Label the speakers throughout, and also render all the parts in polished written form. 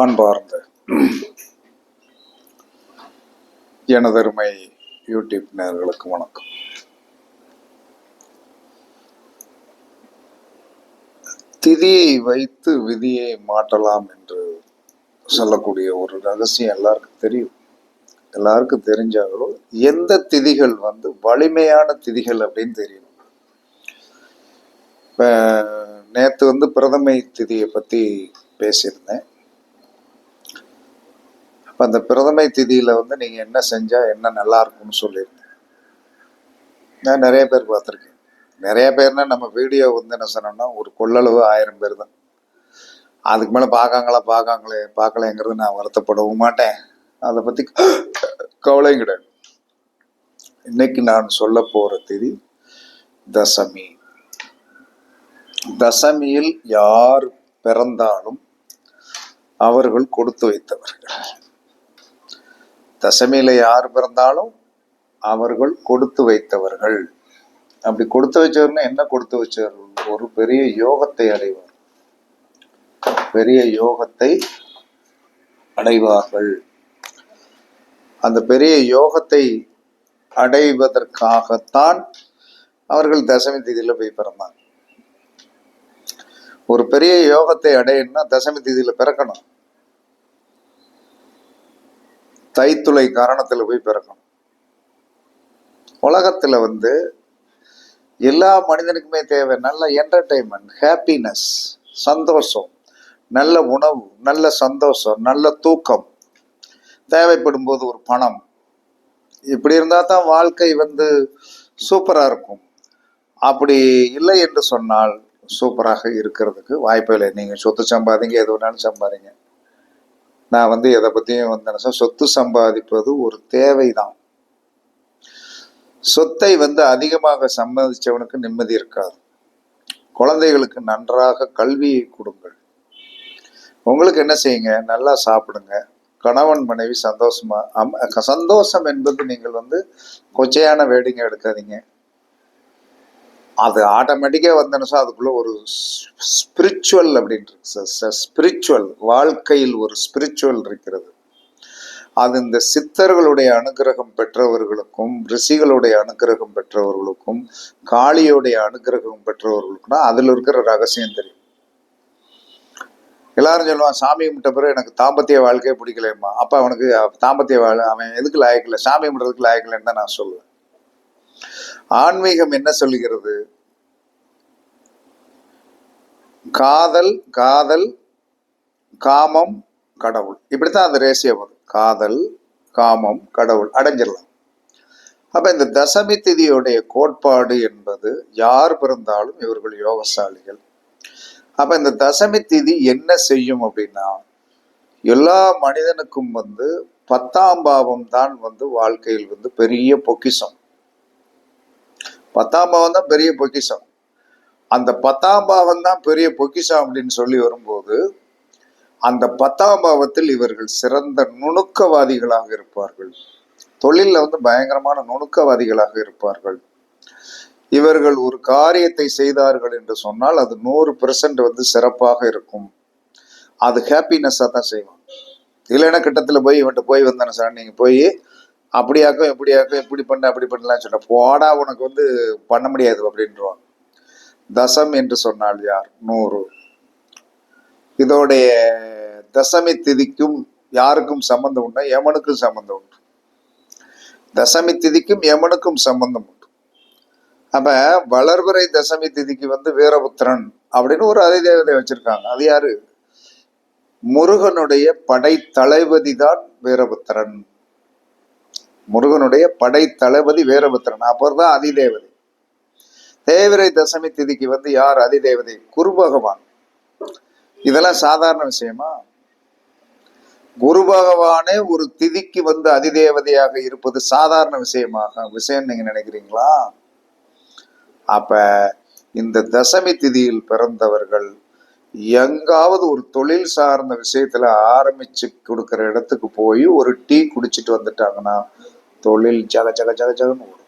Speaker 1: அன்பார்ந்த எனதருமை யூடியூப் நேயர்களுக்கு வணக்கம். திதியை வைத்து விதியை மாற்றலாம் என்று சொல்லக்கூடிய ஒரு ரகசியம் எல்லாருக்கும் தெரியும். எல்லாருக்கும் தெரிஞ்சாலும் எந்த திதிகள் வலிமையான திதிகள் அப்படின்னு தெரியும். இப்போ நேற்று பிரதமை திதியை பற்றி பேசியிருந்தேன். அப்போ அந்த பிரதமை திதியில் நீங்கள் என்ன செஞ்சால் என்ன நல்லா இருக்கும்னு சொல்லியிருந்தேன். நான் நிறைய பேர் பார்த்துருக்கேன். நிறைய பேர்னா நம்ம வீடியோ என்ன சொன்னோம்னா ஒரு கொள்ளளவு 1000 பேர் தான். அதுக்கு மேலே பார்க்கலைங்கிறது நான் வருத்தப்படவும் மாட்டேன். அதை பற்றி கவலையும் கிடையாது. இன்னைக்கு நான் சொல்ல போகிற திதி தசமி. தசமியில் யார் பிறந்தாலும் அவர்கள் கொடுத்து வைத்தவர்கள். தசமியில யார் பிறந்தாலும் அவர்கள் கொடுத்து வைத்தவர்கள். அப்படி கொடுத்து வச்சவர்னா என்ன கொடுத்து வச்சவர்கள்? ஒரு பெரிய யோகத்தை அடைவார். பெரிய யோகத்தை அடைவார்கள். அந்த பெரிய யோகத்தை அடைவதற்காகத்தான் அவர்கள் தசமி திதியில போய் பிறந்தாங்க. ஒரு பெரிய யோகத்தை அடையணும்னா தசமி திதியில பிறக்கணும். தைத்துளை காரணத்துல போய் பிறக்கணும். உலகத்துல எல்லா மனிதனுக்குமே தேவை நல்ல என்டர்டைன்மெண்ட், ஹாப்பினஸ், சந்தோஷம், நல்ல உணவு, நல்ல சந்தோஷம், நல்ல தூக்கம், தேவைப்படும் போது ஒரு பணம். இப்படி இருந்தா தான் வாழ்க்கை சூப்பரா இருக்கும். அப்படி இல்லை என்று சொன்னால் சூப்பராக இருக்கிறதுக்கு வாய்ப்பே இல்லை. நீங்க சொத்து சம்பாதிங்க, எது வேணாலும் சம்பாதிங்க. நான் எதை பத்தியும் சொத்து சம்பாதிப்பது ஒரு தேவைதான். சொத்தை அதிகமாக சம்பாதிச்சவனுக்கு நிம்மதி இருக்காது. குழந்தைகளுக்கு நன்றாக கல்வியை கொடுங்கள். உங்களுக்கு என்ன செய்யுங்க? நல்லா சாப்பிடுங்க. கணவன் மனைவி சந்தோஷமா. சந்தோஷம் என்பது நீங்கள் கொச்சையான வேடிங்க எடுக்காதீங்க. அது ஆட்டோமேட்டிக்கா அதுக்குள்ள ஒரு ஸ்பிரிச்சுவல் அப்படின்ட்டு ஸ்பிரிச்சுவல் வாழ்க்கையில் ஒரு ஸ்பிரிச்சுவல் இருக்கிறது. அது இந்த சித்தர்களுடைய அனுகிரகம் பெற்றவர்களுக்கும், ரிஷிகளுடைய அனுகிரகம் பெற்றவர்களுக்கும், காளியோடைய அனுகிரகம் பெற்றவர்களுக்கும் தான் அதுல இருக்கிற ரகசியம் தெரியும். எல்லாரும் சொல்லுவான், சாமி கும்பிட்ட பிறகு எனக்கு தாம்பத்திய வாழ்க்கையே பிடிக்கலையம்மா. அப்ப அவனுக்கு தாம்பத்திய அவன் எதுக்கு லாயக்கில்லை? சாமி கும்பிட்றதுக்கு லாயக்கில்லைன்னு தான் நான் சொல்லுவேன். ஆன்மீகம் என்ன சொல்லுகிறது? காதல், காதல், காமம், கடவுள். இப்படித்தான் அந்த ரேசியம் வரும். காதல், காமம், கடவுள் அடைஞ்சிடலாம். அப்ப இந்த தசமி திதியுடைய கோட்பாடு என்பது யார் பிறந்தாலும் இவர்கள் யோகசாலிகள். அப்ப இந்த தசமி திதி என்ன செய்யும் அப்படின்னா, எல்லா மனிதனுக்கும் 10ஆம் பாவம் தான் வாழ்க்கையில் பெரிய பொக்கிஷம். 10ஆம் பாவம் தான் பெரிய பொக்கிஷம். அந்த 10ஆம் பாவம் தான் பெரிய பொக்கிஷம் அப்படின்னு சொல்லி வரும்போது, அந்த 10ஆம் பாவத்தில் இவர்கள் சிறந்த நுணுக்கவாதிகளாக இருப்பார்கள். தொழில பயங்கரமான நுணுக்கவாதிகளாக இருப்பார்கள். இவர்கள் ஒரு காரியத்தை செய்தார்கள் என்று சொன்னால் அது 100% சிறப்பாக இருக்கும். அது ஹாப்பினஸா தான் செய்வான். இல்லைன்னா கிட்டத்துல போய் இவன்ட்டு போய் வந்தானே சார், நீங்க போய் அப்படியாக்கும் எப்படியாக்கும் இப்படி பண்ண அப்படி பண்ணலாம் சொல்ல, போடா உனக்கு பண்ண முடியாது அப்படின்றான். தசம் என்று சொன்னால் யார்? 100. இதோடைய தசமி திதிக்கும் யாருக்கும் சம்பந்தம் உண்டா? யமனுக்கும் சம்பந்தம் உண்டு. தசமி திதிக்கும் யமனுக்கும் சம்பந்தம் உண்டு. அப்ப வளர்வரை தசமி திதிக்கு வீரபுத்திரன் அப்படின்னு ஒரு அதிதேவதை வச்சிருக்காங்க. அது யாரு? முருகனுடைய படை தளபதி தான் வீரபுத்திரன். முருகனுடைய படை தளபதி வீரபுத்திரன். அப்புறம் தான் அதிதேவதை. தேவிரை தசமி திதிக்கு யார் அதிதேவதை? குரு பகவான். இதெல்லாம் சாதாரண விஷயமா? குரு பகவானே ஒரு திதிக்கு அதிதேவதையாக இருப்பது சாதாரண விஷயம் நீங்க நினைக்கிறீங்களா? அப்ப இந்த தசமி திதியில் பிறந்தவர்கள் எங்காவது ஒரு தொழில் சார்ந்த விஷயத்துல ஆரம்பிச்சு கொடுக்கிற இடத்துக்கு போய் ஒரு டீ குடிச்சிட்டு வந்துட்டாங்கன்னா தொழில் ஜக ஜக ஜக ஜகன்னு ஓடும்.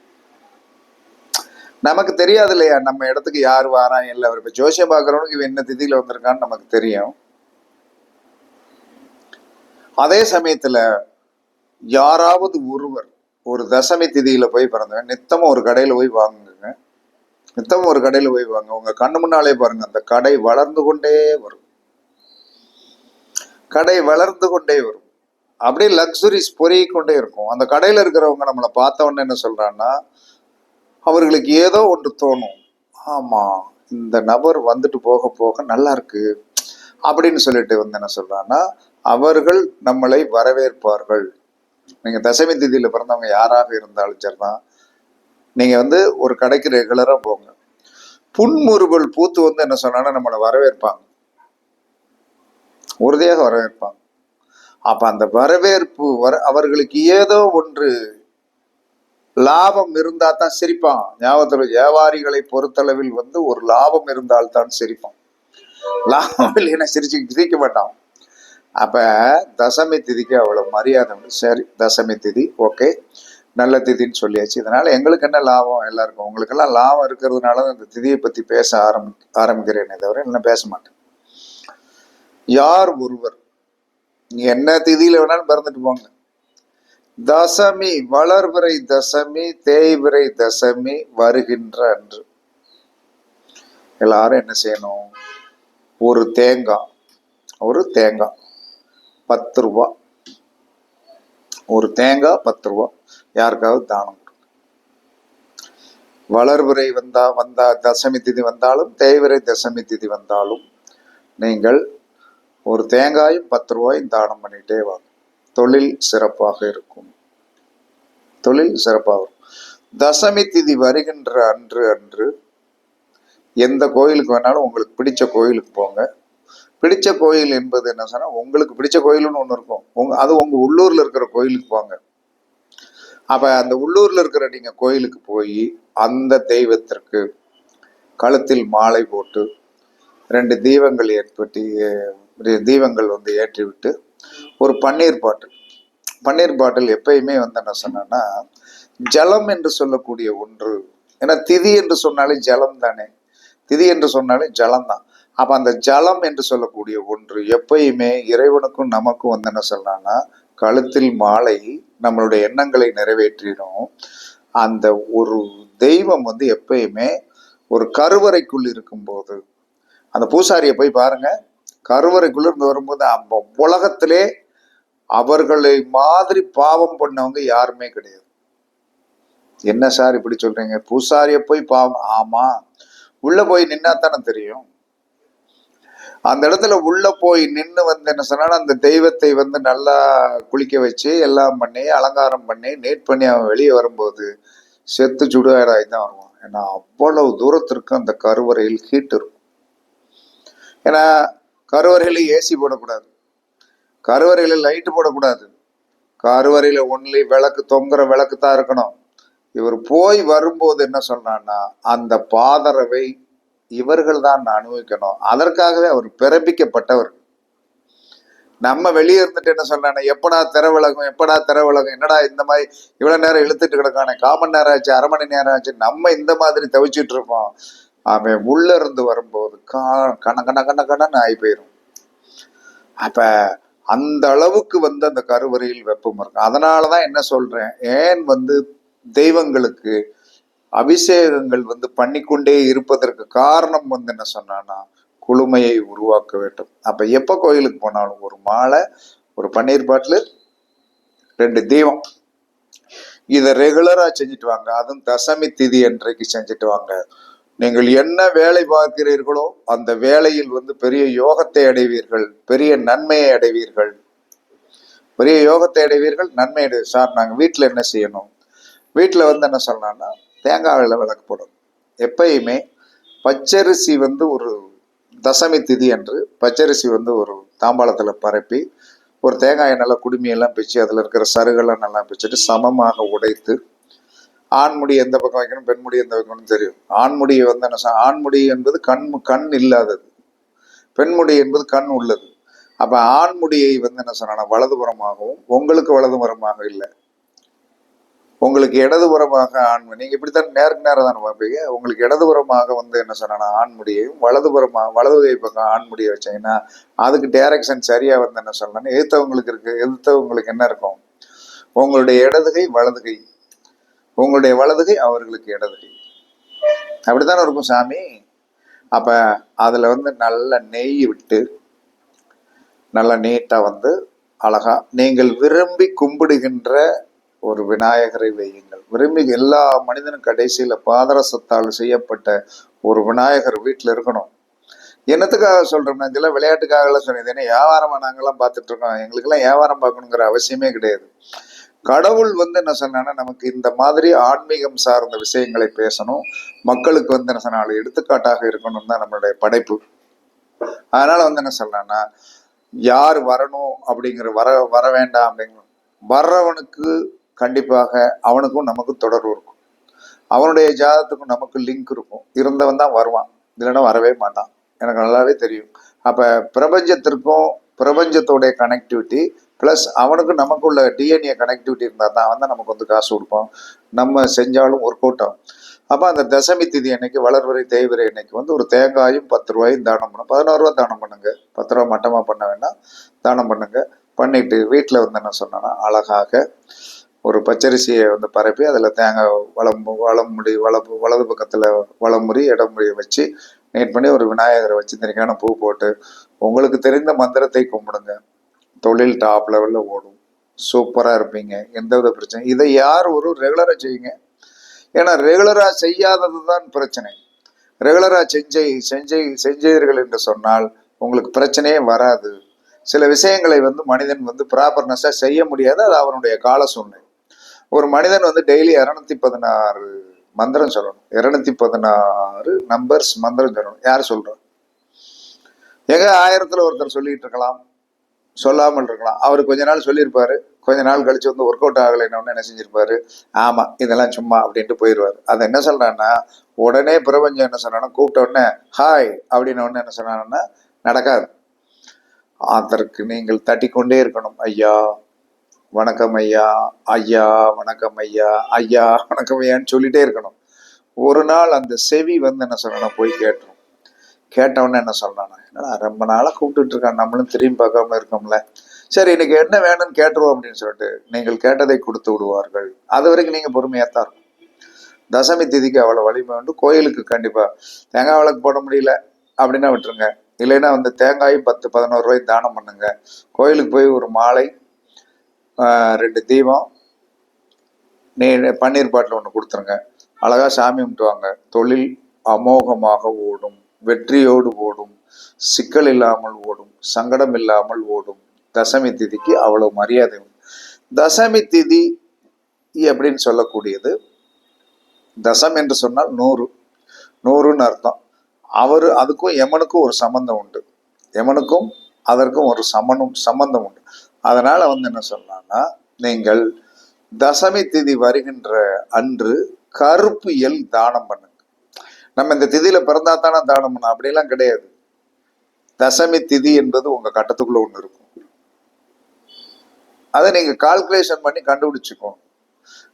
Speaker 1: நமக்கு தெரியாது இல்லையா நம்ம இடத்துக்கு யார் வாரான் இல்லை. இப்ப ஜோசியம் பார்க்கறவனுக்கு இவன் என்ன திதியில வந்திருக்கான்னு நமக்கு தெரியும். அதே சமயத்துல யாராவது ஒருவர் ஒரு தசமி திதியில போய் பிறந்தவன் நித்தமும் ஒரு கடையில போய் வாங்குங்க, நித்தமும் ஒரு கடையில போய் வாங்க, உங்க கண்ணு முன்னாலே பாருங்க, அந்த கடை வளர்ந்து கொண்டே வரும், கடை வளர்ந்து கொண்டே வரும், அப்படியே லக்ஸுரிஸ் பொறிய கொண்டே இருக்கும். அந்த கடையில இருக்கிறவங்க நம்மளை பார்த்த உடனே என்ன சொல்றான்னா, அவர்களுக்கு ஏதோ ஒன்று தோணும், ஆமா இந்த நபர் வந்துட்டு போக போக நல்லா இருக்கு அப்படின்னு சொல்லிட்டு வந்து என்ன சொல்றான்னா, அவர்கள் நம்மளை வரவேற்பார்கள். நீங்க தசமி திதியில பிறந்தவங்க யாராக இருந்தாலும் சரிதான், நீங்க வந்து ஒரு கடைக்கு ரெகுலரா போங்க, புன்முறுவல் பூத்து வந்து என்ன சொன்னா நம்மளை வரவேற்பாங்க, உறுதியாக வரவேற்பாங்க. அப்ப அந்த வரவேற்பு அவர்களுக்கு ஏதோ ஒன்று லாபம் இருந்தா தான் சிரிப்பான். ஞாபகத்தில் வியாபாரிகளை பொறுத்தளவில் வந்து ஒரு லாபம் இருந்தால்தான் சிரிப்பான், லாபம் இல்லைன்னா சிரிக்க மாட்டான். அப்ப தசமி திதிக்கு அவ்வளவு மரியாதை உண்டு. சரி, தசமி திதி ஓகே, நல்ல திதின்னு சொல்லியாச்சு, இதனால எங்களுக்கு என்ன லாபம், எல்லாருக்கும் உங்களுக்கெல்லாம் லாபம் இருக்கிறதுனால இந்த திதியை பத்தி பேச ஆரம்பிக்கிறேனே தவிர இல்லைன்னா பேச மாட்டேன். யார் ஒருவர் என்ன திதியில வேணாலும் பிறந்துட்டு போங்க, தசமி வளர்விரை தசமி தேய்விரை தசமி வருகின்ற அன்று எல்லாரும் என்ன செய்யணும், ஒரு தேங்காய் 10 ரூபா, ஒரு தேங்காய் 10 ரூபா யாருக்காவது தானம் கொடுங்க. வளர்விரை வந்தா தசமி திதி வந்தாலும் தேய்விரை தசமி திதி வந்தாலும் நீங்கள் ஒரு தேங்காயும் 10 ரூபாயும் தானம் பண்ணிட்டே வாங்க. தொழில் சிறப்பாக இருக்கும், தொழில் சிறப்பாக இருக்கும். தசமி திதி வருகின்ற அன்று எந்த கோயிலுக்கு வேணாலும் உங்களுக்கு பிடிச்ச கோயிலுக்கு போங்க. பிடிச்ச கோயில் என்பது என்ன சொன்னா, உங்களுக்கு பிடிச்ச கோயில்னு ஒண்ணு இருக்கும், அது உங்க உள்ளூர்ல இருக்கிற கோயிலுக்கு போங்க. அப்ப அந்த உள்ளூர்ல இருக்கிற நீங்க கோயிலுக்கு போய் அந்த தெய்வத்திற்கு கழுத்தில் மாலை போட்டு 2 தீபங்கள் தீபங்கள் வந்து ஏற்றி விட்டு ஒரு பன்னீர் பாட்டில் எப்பயுமே வந்து என்ன சொன்னா, ஜலம் என்று சொல்லக்கூடிய ஒன்று, ஏன்னா திதி என்று சொன்னாலே ஜலம் தானே, திதி என்று சொன்னாலே ஜலம் தான். அப்ப அந்த ஜலம் என்று சொல்லக்கூடிய ஒன்று எப்பயுமே இறைவனுக்கும் நமக்கும் வந்து என்ன சொல்றான்னா, கழுத்தில் மாலை நம்மளுடைய எண்ணங்களை நிறைவேற்றிடும். அந்த ஒரு தெய்வம் வந்து எப்பயுமே ஒரு கருவறைக்குள் இருக்கும்போது, அந்த பூசாரியை போய் பாருங்க, கருவறைக்குள்ள இருந்து வரும்போது அந்த உலகத்திலே அவர்களை மாதிரி பாவம் பண்ணவங்க யாருமே கிடையாது. என்ன சார் இப்படி சொல்றீங்க, பூசாரிய போய் பாவம், ஆமா உள்ள போய் நின்னா தானே தெரியும். அந்த இடத்துல உள்ள போய் நின்று வந்து என்ன சொன்னா, அந்த தெய்வத்தை வந்து நல்லா குளிக்க வச்சு எல்லாம் பண்ணி அலங்காரம் பண்ணி நீட் பண்ணி அவன் வெளியே வரும்போது செத்து சுடுகாடாய் தான் வருவான். ஏன்னா அவ்வளவு தூரத்திற்கு அந்த கருவறையில் ஹீட் இருக்கும். ஏன்னா கருவறையில ஏசி போடக்கூடாது, கருவறையில லைட்டு போடக்கூடாது, கருவறையில ஒன்லி விளக்கு, தொங்குற விளக்கு தான் இருக்கணும். இவர் போய் வரும்போது என்ன சொன்னான்னா, அந்த பாதரவை இவர்கள் தான் அனுபவிக்கணும். அதற்காகவே அவர் பிறப்பிக்கப்பட்டவர். நம்ம வெளியே இருந்துட்டு என்ன சொன்னா, எப்படா திற விலகும், என்னடா இந்த மாதிரி இவ்வளவு நேரம் இழுத்துட்டு கிடக்கானே, 1/4 மணி நேரம் ஆச்சு, 1/2 மணி நேரம் ஆச்சு, நம்ம இந்த மாதிரி தவிச்சிட்டு இருப்போம். அவன் உள்ள இருந்து வரும்போது கணன்னு ஆகி போயிடும். அப்ப அந்த அளவுக்கு வந்து அந்த கருவறையில் வெப்பம் இருக்கும். அதனாலதான் என்ன சொல்றேன், ஏன் வந்து தெய்வங்களுக்கு அபிஷேகங்கள் வந்து பண்ணிக்கொண்டே இருப்பதற்கு காரணம் வந்து என்ன சொன்னா, குளுமையை உருவாக்க வேண்டும். அப்ப எப்ப கோயிலுக்கு போனாலும் ஒரு மாலை, ஒரு பன்னீர் பாட்டில், 2 தீபம், இதை ரெகுலரா செஞ்சுட்டு வாங்க. அதுவும் தசமி திதி அன்றைக்கு செஞ்சுட்டு வாங்க. நீங்கள் என்ன வேலை பார்க்கிறீர்களோ அந்த வேலையில் வந்து பெரிய யோகத்தை அடைவீர்கள், பெரிய நன்மையை அடைவீர்கள், பெரிய யோகத்தை அடைவீர்கள், நன்மை அடைவீர்கள். சார் நாங்கள் வீட்டில் என்ன செய்யணும், வீட்டில் வந்து என்ன சொல்லணும்னா, தேங்காயில் விளக்கு போடணும். எப்பயுமே பச்சரிசி வந்து ஒரு தசமி திதி அன்று பச்சரிசி வந்து ஒரு தாம்பாளத்தில் பரப்பி ஒரு தேங்காயை நல்லா குடுமியெல்லாம் பிச்சு அதில் இருக்கிற சருகெல்லாம் நல்லா பிச்சுட்டு சமமாக உடைத்து, ஆண்முடி எந்த பக்கம் வைக்கணும், பெண்முடி எந்த வைக்கணும்னு தெரியும். ஆண்முடியை வந்து என்ன, ஆண்முடி என்பது கண் இல்லாதது, பெண்முடி என்பது கண் உள்ளது. அப்ப ஆண்முடியை வந்து என்ன சொன்னா வலதுபுறமாகவும், உங்களுக்கு வலதுபுறமாக இல்லை, உங்களுக்கு இடதுபுறமாக ஆண்மணி, நீங்க இப்படித்தான் நேருக்கு நேரம் தானே பார்ப்பீங்க. உங்களுக்கு இடதுபுறமாக வந்து என்ன சொன்னா ஆண்முடியையும், வலது கை பக்கம் ஆண்முடியை வச்சீங்கன்னா அதுக்கு டைரக்ஷன் சரியா வந்து என்ன சொல்லணும், எதிர்த்தவங்களுக்கு இருக்கு. எதிர்த்தவங்களுக்கு என்ன இருக்கும், உங்களுடைய இடதுகை வலதுகை, உங்களுடைய வலதுகை அவர்களுக்கு இடதுகை, அப்படித்தானே இருக்கும் சாமி. அப்ப அதுல வந்து நல்ல நெய் விட்டு நல்லா நீட்டா வந்து அழகா நீங்கள் விரும்பி கும்பிடுகின்ற ஒரு விநாயகரை வையுங்கள். விரும்பி எல்லா மனிதனும் கடைசியில பாதரசத்தால் செய்யப்பட்ட ஒரு விநாயகர் வீட்டுல இருக்கணும். என்னத்துக்காக சொல்றோம்னா, இதெல்லாம் விளையாட்டுக்காக சொன்னது. ஏன்னா வியாபாரமா நாங்கெல்லாம் பார்த்துட்டு இருக்கோம். எங்களுக்கெல்லாம் வியாபாரம் பார்க்கணுங்கிற அவசியமே கிடையாது. கடவுள் வந்து என்ன சொன்னா, நமக்கு இந்த மாதிரி ஆன்மீகம் சார்ந்த விஷயங்களை பேசணும், மக்களுக்கு வந்து என்ன சொன்னா எடுத்துக்காட்டாக இருக்கணும் தான் நம்மளுடைய படைப்பு. அதனால வந்து என்ன சொல்றேன்னா, யார் வரணும் அப்படிங்கிற வர வேண்டாம் அப்படிங்கிற, வர்றவனுக்கு கண்டிப்பாக அவனுக்கும் நமக்கும் தொடர்பு இருக்கும். அவனுடைய ஜாதகத்துக்கும் நமக்கு லிங்க் இருக்கும். இருந்தவன் தான் வருவான், இல்லைன்னா வரவே மாட்டான். எனக்கு நல்லாவே தெரியும். அப்ப பிரபஞ்சத்திற்கும் பிரபஞ்சத்தோடைய கனெக்டிவிட்டி பிளஸ் அவனுக்கு நமக்குள்ள டிஎன்ஏ கனெக்டிவிட்டி இருந்தால் தான் வந்து நமக்கு வந்து காசு கொடுப்போம், நம்ம செஞ்சாலும் ஒர்க் அவுட் ஆகும். அப்போ அந்த தசமி திதி அன்னைக்கு, வளர்வரை தேய்வரை அன்னைக்கு வந்து ஒரு தேங்காயும் 10 ரூபாயும் தானம் பண்ணும். 11 ரூபா தானம் பண்ணுங்க, 10 ரூபா மட்டமாக பண்ண வேண்டாம், தானம் பண்ணுங்க. பண்ணிட்டு வீட்டில் வந்து என்ன சொன்னா, அழகாக ஒரு பச்சரிசியை வந்து பரப்பி அதில் தேங்காய் வலது பக்கத்தில் வலமுறி இடமுறையை வச்சு நீட் பண்ணி ஒரு விநாயகரை வச்சு தனிக்கான பூ போட்டு உங்களுக்கு தெரிந்த மந்திரத்தை கும்பிடுங்க. தொழில் டாப் லெவலில் ஓடும், சூப்பராக இருப்பீங்க, எந்த வித பிரச்சனை. இதை யார் ஒரு ரெகுலராக செய்யுங்க. ஏன்னா ரெகுலராக செய்யாதது தான் பிரச்சனை. ரெகுலராக செஞ்சீர்கள் என்று சொன்னால் உங்களுக்கு பிரச்சனையே வராது. சில விஷயங்களை வந்து மனிதன் வந்து ப்ராப்பர்னஸாக செய்ய முடியாது, அது அவனுடைய கால சூழ்நிலை. ஒரு மனிதன் வந்து டெய்லி 216 மந்திரம் சொல்லணும், 216 நம்பர்ஸ் மந்திரம் சொல்லணும். யார் சொல்றோம்? எங்க 1000ல் ஒருத்தர் சொல்லிட்டு இருக்கலாம், சொல்லாமல் இருக்கலாம். அவர் கொஞ்ச நாள் சொல்லியிருப்பாரு, கொஞ்ச நாள் கழிச்சு வந்து ஒர்க் அவுட் ஆகலைன்னு என்ன செஞ்சிருப்பாரு, ஆமா இதெல்லாம் சும்மா அப்படின்ட்டு போயிடுவார். அதை என்ன சொல்றான்னா, உடனே பிரபஞ்சம் என்ன சொன்னா, கூப்பிட்ட உடனே ஹாய் அப்படின்னு உடனே என்ன சொன்னா நடக்காது. அதற்கு நீங்கள் தட்டி கொண்டே இருக்கணும். ஐயா வணக்கம் ஐயா, ஐயா வணக்கம் ஐயா, ஐயா வணக்கம் ஐயான்னு சொல்லிட்டே இருக்கணும். ஒரு நாள் அந்த செவி வந்து என்ன சொன்னா போய் கேட்டுரும். கேட்டவொடனே என்ன சொல்றானா, என்னடா ரொம்ப நாளா கூப்பிட்டுட்டு இருக்கான், நம்மளும் திரும்பி பார்க்காம இருக்கோம்ல, சரி இன்னைக்கு என்ன வேணும்னு கேட்டுருவோம் அப்படின்னு சொல்லிட்டு நீங்கள் கேட்டதை கொடுத்து விடுவார்கள். அது வரைக்கும் நீங்க பொறுமையாத்தான் இருக்கும். தசமி திதிக்கு அவ்வளவு வலிமை உண்டு. கோயிலுக்கு கண்டிப்பா தேங்காய் விளக்கு போட முடியல அப்படின்னா விட்டுருங்க, இல்லைன்னா வந்து தேங்காயும் 10-11 ரூபாய் தானம் பண்ணுங்க. கோயிலுக்கு போய் ஒரு மாலை, 2 தீபம், பன்னீர் பாட்டில் ஒன்று கொடுத்துருங்க. அழகா சாமி கும்பிட்டுவாங்க. தொழில் அமோகமாக ஓடும், வெற்றியோடு ஓடும், சிக்கல் இல்லாமல் ஓடும், சங்கடம் இல்லாமல் ஓடும். தசமி திதிக்கு அவ்வளவு மரியாதை உண்டு. தசமி திதி அப்படின்னு சொல்லக்கூடியது, தசம் என்று சொன்னால் 100ன்னு அர்த்தம். அதுக்கும் யமனுக்கும் ஒரு சம்பந்தம் உண்டு, யமனுக்கும் அதற்கும் ஒரு சம்பந்தம் உண்டு. அதனால வந்து என்ன சொல்லலாம்னா, நீங்கள் தசமி திதி வருகின்ற அன்று கருப்பு எல் தானம் பண்ணுங்க. நம்ம இந்த திதியில பிறந்தா தானே தானம் பண்ண, அப்படியெல்லாம் கிடையாது. தசமி திதி என்பது உங்க கட்டத்துக்குள்ள ஒண்ணு இருக்கும். அதை நீங்க கால்குலேஷன் பண்ணி கண்டுபிடிச்சுக்கணும்.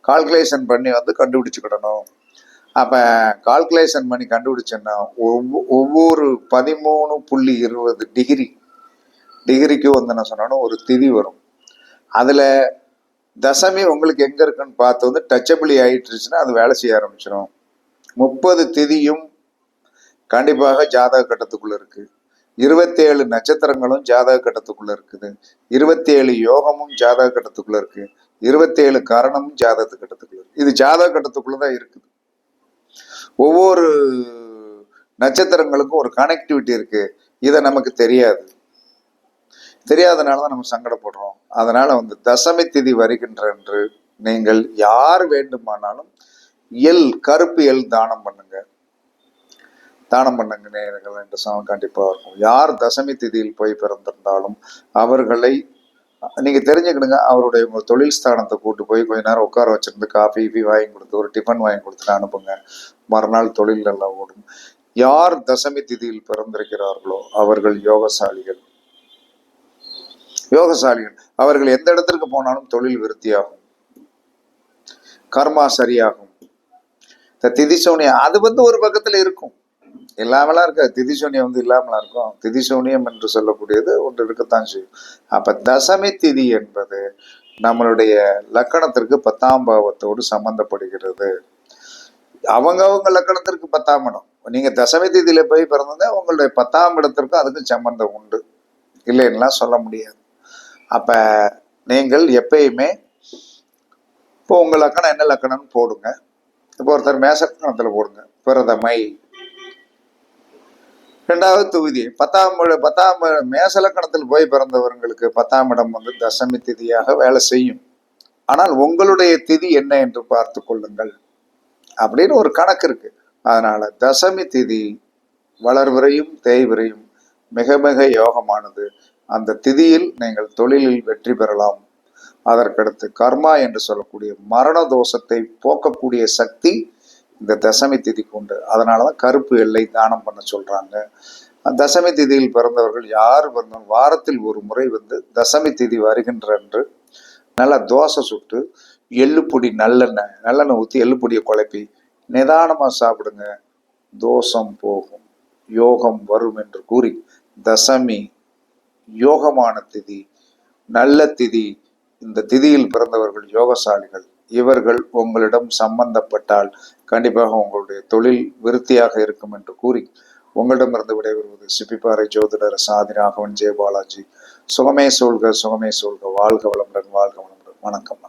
Speaker 1: கால்குலேஷன் பண்ணி வந்து கண்டுபிடிச்சுக்கிடணும். அப்ப கால்குலேஷன் பண்ணி கண்டுபிடிச்சோன்னா ஒவ்வொரு 13.20 டிகிரிக்கு வந்து என்ன சொன்னாலும் ஒரு திதி வரும். அதுல தசமி உங்களுக்கு எங்க இருக்குன்னு பார்த்து வந்து டச்சபிளி ஆயிட்டுருச்சுன்னா அது வேலை செய்ய ஆரம்பிச்சிடும். 30 திதியும் கண்டிப்பாக ஜாதக கட்டத்துக்குள்ள இருக்கு. 27 நட்சத்திரங்களும் ஜாதக கட்டத்துக்குள்ள இருக்குது. 27 யோகமும் ஜாதக கட்டத்துக்குள்ள இருக்கு. 27 காரணமும் ஜாதக கட்டத்துக்குள்ள இருக்கு. இது ஜாதக கட்டத்துக்குள்ளதான் இருக்குது. ஒவ்வொரு நட்சத்திரங்களுக்கும் ஒரு கனெக்டிவிட்டி இருக்கு. இதை நமக்கு தெரியாதனாலதான் நம்ம சங்கடப்படுறோம். அதனால வந்து தசமி திதி வருகின்ற என்று நீங்கள் யார் வேண்டுமானாலும் கருப்பு எல் தானம் பண்ணுங்க. நேயர்கள் என்று கண்டிப்பா இருக்கும். யார் தசமி திதியில் போய் பிறந்திருந்தாலும் அவர்களை நீங்க தெரிஞ்சுக்கிடுங்க. அவருடைய தொழில் ஸ்தானத்தை கூட்டு போய் கொஞ்ச நேரம் உட்கார வச்சிருந்து காஃபி வாங்கி கொடுத்து ஒரு டிஃபன் வாங்கி கொடுத்துட்டு அனுப்புங்க. மறுநாள் தொழில் எல்லாம் ஓடும். யார் தசமி திதியில் பிறந்திருக்கிறார்களோ அவர்கள் யோகசாலிகள். அவர்கள் எந்த இடத்திற்கு போனாலும் தொழில் விருத்தியாகும். கர்மா சரியாகும். இந்த திதி சூனியம் அது ஒரு பக்கத்துல இருக்கும், இல்லாமலாம் இருக்காது. திதி சூனியம் இல்லாமலாம் இருக்கும். திதி சூனியம் என்று சொல்லக்கூடியது ஒன்று இருக்கத்தான் செய்யும். அப்ப தசமி திதி என்பது நம்மளுடைய லக்கணத்திற்கு 10ஆம் பாவத்தோடு சம்பந்தப்படுகிறது. அவங்க லக்கணத்திற்கு 10ஆம் இடம். நீங்க தசமி திதியில போய் பிறந்தது உங்களுடைய 10ஆம் இடத்திற்கும் அதுக்கும் சம்பந்தம் உண்டு, இல்லைன்னா சொல்ல முடியாது. அப்ப நீங்கள் எப்பயுமே இப்போ உங்க லக்கணம் என்ன லக்கணம்னு போடுங்க. இப்போ ஒருத்தர் மேச லக்கணத்துல போடுங்க, பிரதமை. இரண்டாவது தொகுதி 10ஆம் மேச லக்கணத்தில் போய் பிறந்தவர்களுக்கு 10ஆம் இடம் தசமி திதியாக வேலை செய்யும். ஆனால் உங்களுடைய திதி என்ன என்று பார்த்து கொள்ளுங்கள் அப்படின்னு ஒரு கணக்கு இருக்கு. அதனால தசமி திதி வளர்வரையும் தேய்வரையும் மிக மிக யோகமானது. அந்த திதியில் நீங்கள் தொழிலில் வெற்றி பெறலாம். அதற்கடுத்து கர்மா என்று சொல்லக்கூடிய மரண தோஷத்தை போக்கக்கூடிய சக்தி இந்த தசமி திதிக்கு உண்டு. அதனாலதான் கருப்பு எல்லை தானம் பண்ண சொல்றாங்க. தசமி திதியில் பிறந்தவர்கள் யார் பிறந்தாலும் வாரத்தில் ஒரு முறை தசமி திதி வருகின்ற அன்று நல்லா தோசை சுட்டு எள்ளுப்பொடி நல்லெண்ணெய் ஊற்றி எள்ளுப்பொடியை குழப்பி நிதானமா சாப்பிடுங்க. தோஷம் போகும், யோகம் வரும் என்று கூறி தசமி யோகமான திதி, நல்ல திதி. இந்த திதியில் பிறந்தவர்கள் யோகசாலிகள். இவர்கள் உங்களிடம் சம்பந்தப்பட்டால் கண்டிப்பாக உங்களுடைய தொழில் விருத்தியாக இருக்கும் என்று கூறி உங்களிடமிருந்து விடைபெறுவது சிப்பிப்பாறை ஜோதிடர் சாதி ராகவன் ஜெயபாலாஜி. சுகமே சொல்க, சுகமே சொல்க. வாழ்க வளமுடன், வாழ்க வளமுடன். வணக்கம்.